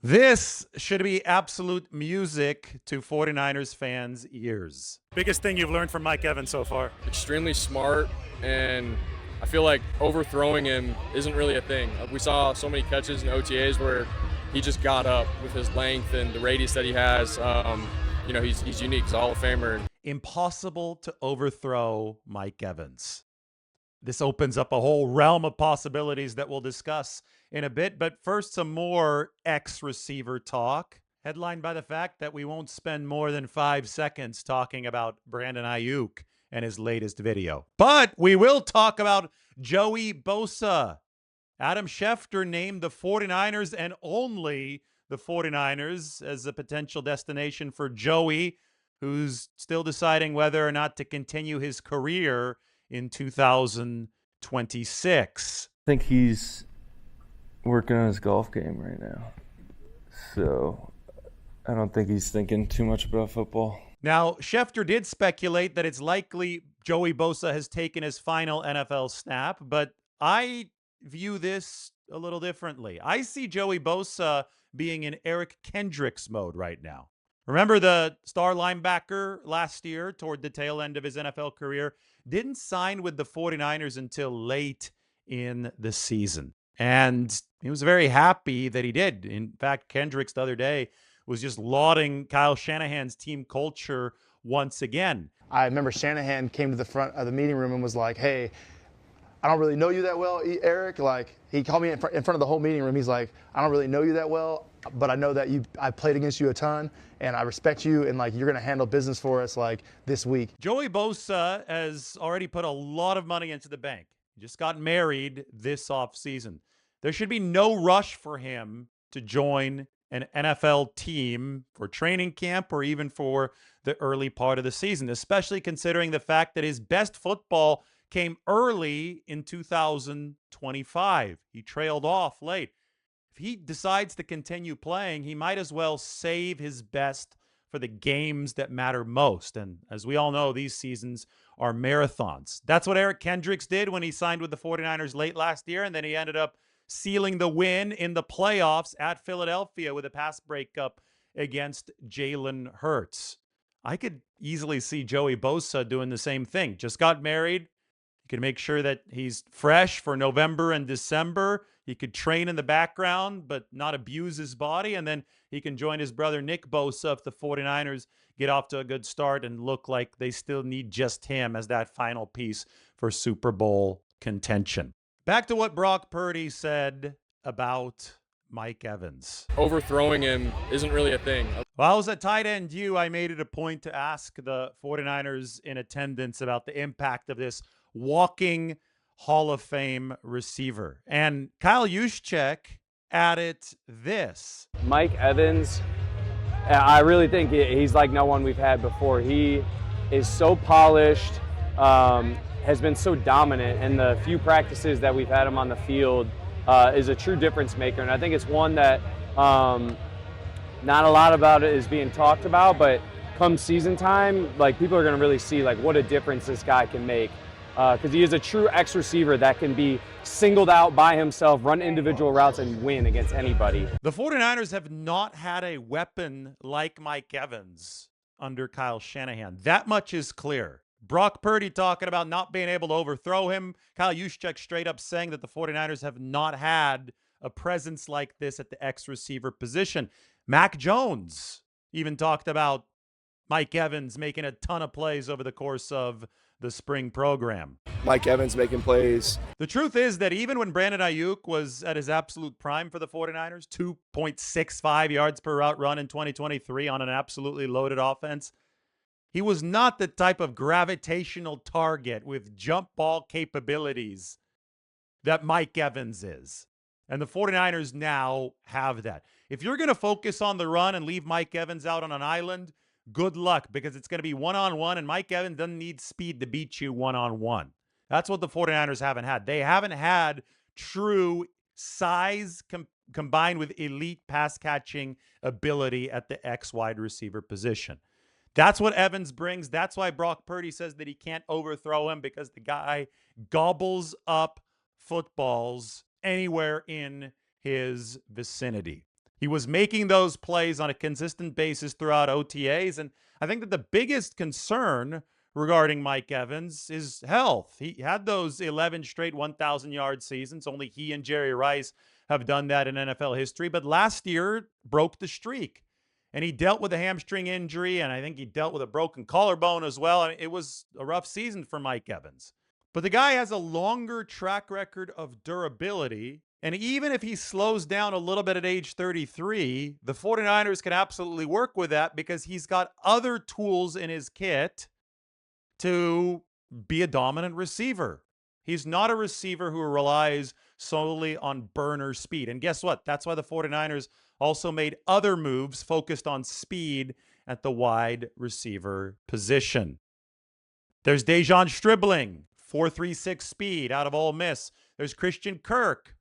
This should be absolute music to 49ers fans' ears. Biggest thing you've learned from Mike Evans so far? Extremely smart, and I feel like overthrowing him isn't really a thing. We saw so many catches in OTAs where he just got up with his length and the radius that he has. He's unique. He's a Hall of Famer. Impossible to overthrow Mike Evans. This opens up a whole realm of possibilities that we'll discuss in a bit. But first, some more ex-receiver talk, headlined by the fact that we won't spend more than 5 seconds talking about Brandon Ayuk and his latest video. But we will talk about Joey Bosa. Adam Schefter named the 49ers and only the 49ers as a potential destination for Joey, who's still deciding whether or not to continue his career in 2026. I think he's working on his golf game right now. So I don't think he's thinking too much about football. Now, Schefter did speculate that it's likely Joey Bosa has taken his final NFL snap, but I view this a little differently. I see Joey Bosa being in Eric Kendricks mode right now. Remember the star linebacker last year toward the tail end of his NFL career didn't sign with the 49ers until late in the season. And he was very happy that he did. In fact, Kendricks the other day was just lauding Kyle Shanahan's team culture once again. I remember Shanahan came to the front of the meeting room and was like, hey, I don't really know you that well, Eric. Like, he called me in front of the whole meeting room. He's like, I don't really know you that well, but I know that I played against you a ton, and I respect you, and like you're gonna handle business for us like this week. Joey Bosa has already put a lot of money into the bank. He just got married this offseason. There should be no rush for him to join an NFL team for training camp or even for the early part of the season, especially considering the fact that his best football came early in 2025. He trailed off late. If he decides to continue playing, he might as well save his best for the games that matter most. And as we all know, these seasons are marathons. That's what Eric Kendricks did when he signed with the 49ers late last year, and then he ended up sealing the win in the playoffs at Philadelphia with a pass breakup against Jalen Hurts. I could easily see Joey Bosa doing the same thing. Just got married. He can make sure that he's fresh for November and December. He could train in the background, but not abuse his body. And then he can join his brother Nick Bosa if the 49ers get off to a good start and look like they still need just him as that final piece for Super Bowl contention. Back to what Brock Purdy said about Mike Evans. Overthrowing him isn't really a thing. While I was at tight end U, I made it a point to ask the 49ers in attendance about the impact of this walking Hall of Fame receiver. And Kyle Juszczyk added this. Mike Evans, I really think he's like no one we've had before. He is so polished, has been so dominant, and the few practices that we've had him on the field is a true difference maker. And I think it's one that not a lot about it is being talked about, but come season time, like people are going to really see like what a difference this guy can make. Because he is a true X receiver that can be singled out by himself, run individual routes, and win against anybody. The 49ers have not had a weapon like Mike Evans under Kyle Shanahan. That much is clear. Brock Purdy talking about not being able to overthrow him. Kyle Juszczyk straight up saying that the 49ers have not had a presence like this at the X receiver position. Mac Jones even talked about Mike Evans making a ton of plays over the course of the spring program. Mike Evans making plays. The truth is that even when Brandon Ayuk was at his absolute prime for the 49ers, 2.65 yards per route run in 2023 on an absolutely loaded offense, he was not the type of gravitational target with jump ball capabilities that Mike Evans is. And the 49ers now have that. If you're going to focus on the run and leave Mike Evans out on an island, good luck, because it's going to be one-on-one, and Mike Evans doesn't need speed to beat you one-on-one. That's what the 49ers haven't had. They haven't had true size combined with elite pass-catching ability at the X wide receiver position. That's what Evans brings. That's why Brock Purdy says that he can't overthrow him, because the guy gobbles up footballs anywhere in his vicinity. He was making those plays on a consistent basis throughout OTAs. And I think that the biggest concern regarding Mike Evans is health. He had those 11 straight 1,000-yard seasons. Only he and Jerry Rice have done that in NFL history. But last year broke the streak. And he dealt with a hamstring injury, and I think he dealt with a broken collarbone as well. I mean, it was a rough season for Mike Evans. But the guy has a longer track record of durability. And even if he slows down a little bit at age 33, the 49ers can absolutely work with that because he's got other tools in his kit to be a dominant receiver. He's not a receiver who relies solely on burner speed. And guess what? That's why the 49ers also made other moves focused on speed at the wide receiver position. There's Dejon Stribling, 4.36 speed out of Ole Miss. There's Christian Kirk.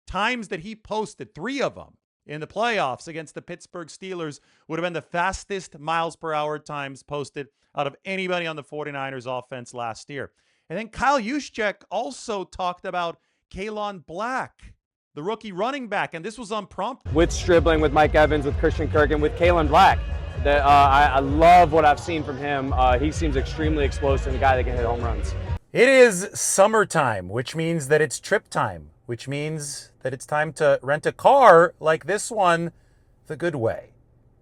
Times that he posted, 3 of them, in the playoffs against the Pittsburgh Steelers would have been the fastest miles per hour times posted out of anybody on the 49ers offense last year. And then Kyle Juszczyk also talked about Kalen Black, the rookie running back, and this was unprompted. With Stribling, with Mike Evans, with Christian Kirk, and with Kalen Black. I love what I've seen from him. He seems extremely explosive and a guy that can hit home runs. It is summertime, which means that it's trip time, which means that it's time to rent a car like this one the good way,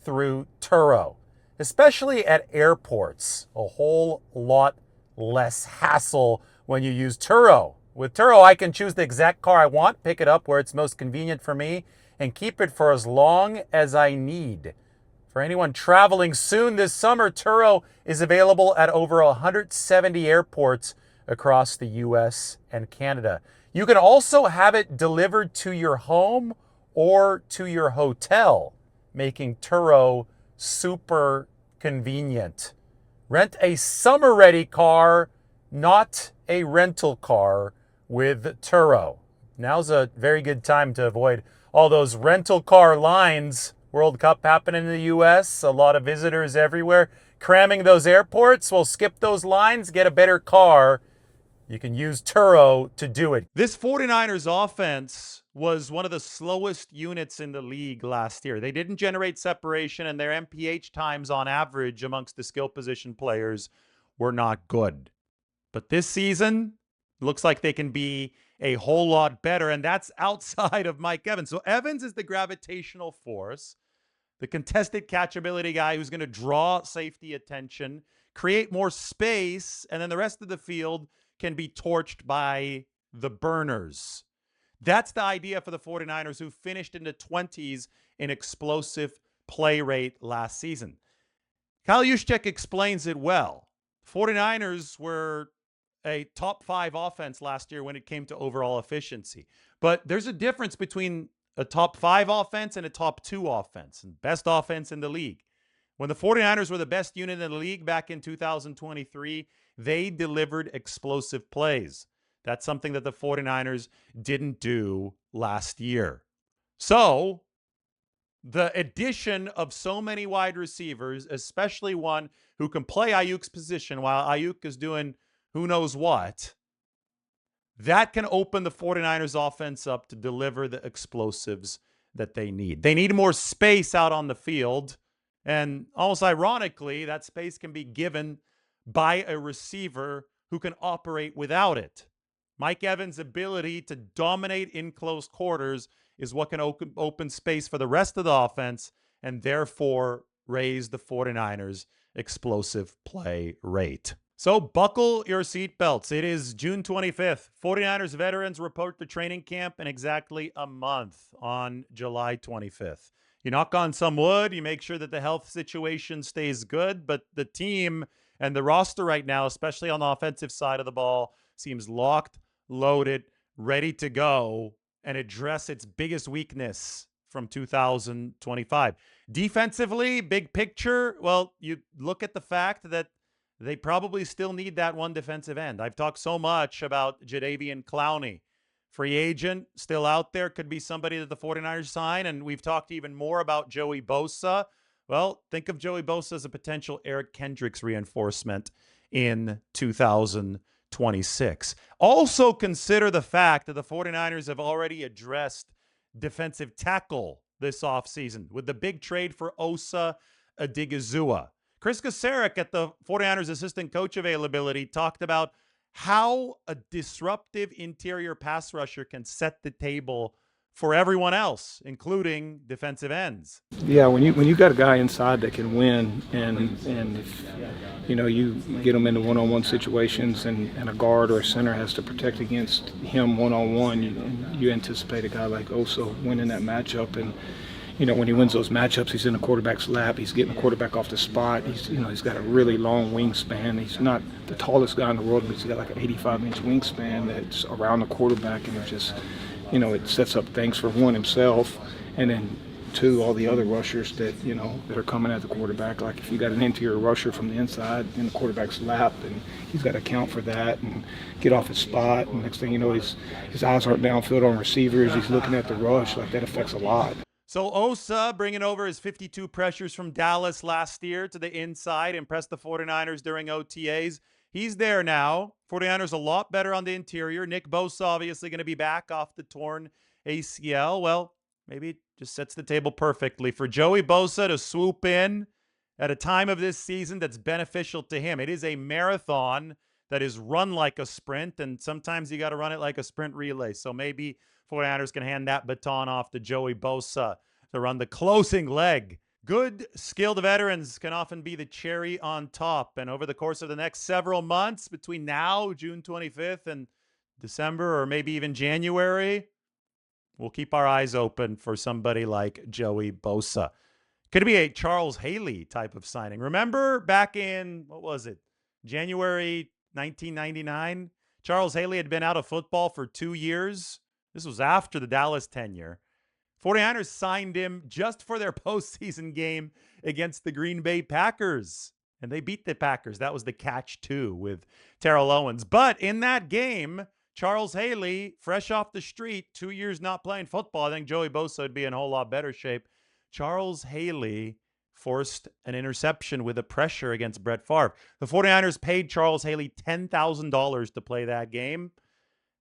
through Turo, especially at airports. A whole lot less hassle when you use Turo. With Turo, I can choose the exact car I want, pick it up where it's most convenient for me, and keep it for as long as I need. For anyone traveling soon this summer, Turo is available at over 170 airports across the U.S. and Canada. You can also have it delivered to your home or to your hotel, making Turo super convenient. Rent a summer-ready car, not a rental car, with Turo. Now's a very good time to avoid all those rental car lines. World Cup happening in the U.S., a lot of visitors everywhere. Cramming those airports, we'll skip those lines, get a better car. You can use Turo to do it. This 49ers offense was one of the slowest units in the league last year. They didn't generate separation, and their MPH times on average amongst the skill position players were not good. But this season, looks like they can be a whole lot better, and that's outside of Mike Evans. So Evans is the gravitational force, the contested catchability guy who's going to draw safety attention, create more space, and then the rest of the field can be torched by the burners. That's the idea for the 49ers, who finished in the 20s in explosive play rate last season. Kyle Juszczyk explains it well. 49ers were a top 5 offense last year when it came to overall efficiency. But there's a difference between a top 5 offense and a top 2 offense, and best offense in the league. When the 49ers were the best unit in the league back in 2023, they delivered explosive plays. That's something that the 49ers didn't do last year. So the addition of so many wide receivers, especially one who can play Ayuk's position while Ayuk is doing who knows what, that can open the 49ers offense up to deliver the explosives that they need. They need more space out on the field. And almost ironically, that space can be given by a receiver who can operate without it. Mike Evans' ability to dominate in close quarters is what can open space for the rest of the offense and therefore raise the 49ers' explosive play rate. So buckle your seatbelts. It is June 25th. 49ers veterans report to training camp in exactly a month on July 25th. You knock on some wood, you make sure that the health situation stays good, but the team and the roster right now, especially on the offensive side of the ball, seems locked, loaded, ready to go and address its biggest weakness from 2025. Defensively, big picture, well, you look at the fact that they probably still need that one defensive end. I've talked so much about Jadeveon Clowney. Free agent, still out there, could be somebody that the 49ers sign, and we've talked even more about Joey Bosa. Well, think of Joey Bosa as a potential Eric Kendricks reinforcement in 2026. Also consider the fact that the 49ers have already addressed defensive tackle this offseason with the big trade for Osa Odighizuwa. Chris Kocurek at the 49ers assistant coach availability talked about how a disruptive interior pass rusher can set the table for everyone else, including defensive ends. Yeah, when you got a guy inside that can win, and if you get him into one-on-one situations, and a guard or a center has to protect against him one-on-one, you anticipate a guy like Osa winning that matchup. And when he wins those matchups, he's in the quarterback's lap. He's getting the quarterback off the spot. He's got a really long wingspan. He's not the tallest guy in the world, but he's got like an 85-inch wingspan that's around the quarterback, and it just it sets up things for one, himself, and then two, all the other rushers that that are coming at the quarterback. Like if you got an interior rusher from the inside in the quarterback's lap, and he's got to account for that and get off his spot. And next thing you know, his eyes aren't downfield on receivers. He's looking at the rush. Like that affects a lot. So Osa bringing over his 52 pressures from Dallas last year to the inside, impressed the 49ers during OTAs. He's there now. 49ers a lot better on the interior. Nick Bosa obviously going to be back off the torn ACL. Well, maybe it just sets the table perfectly for Joey Bosa to swoop in at a time of this season that's beneficial to him. It is a marathon that is run like a sprint, and sometimes you got to run it like a sprint relay. So maybe 49ers can hand that baton off to Joey Bosa to run the closing leg. Good, skilled veterans can often be the cherry on top. And over the course of the next several months, between now, June 25th, and December, or maybe even January, we'll keep our eyes open for somebody like Joey Bosa. Could be a Charles Haley type of signing. Remember back in, January 1999? Charles Haley had been out of football for 2 years. This was after the Dallas tenure. 49ers signed him just for their postseason game against the Green Bay Packers. And they beat the Packers. That was the catch, too, with Terrell Owens. But in that game, Charles Haley, fresh off the street, 2 years not playing football, I think Joey Bosa would be in a whole lot better shape. Charles Haley forced an interception with a pressure against Brett Favre. The 49ers paid Charles Haley $10,000 to play that game.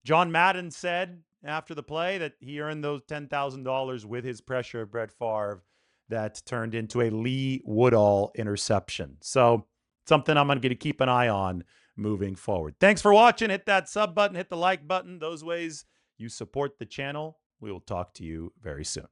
John Madden said after the play that he earned those $10,000 with his pressure of Brett Favre that turned into a Lee Woodall interception. So something I'm going to keep an eye on moving forward. Thanks for watching. Hit that sub button, hit the like button. Those ways you support the channel. We will talk to you very soon.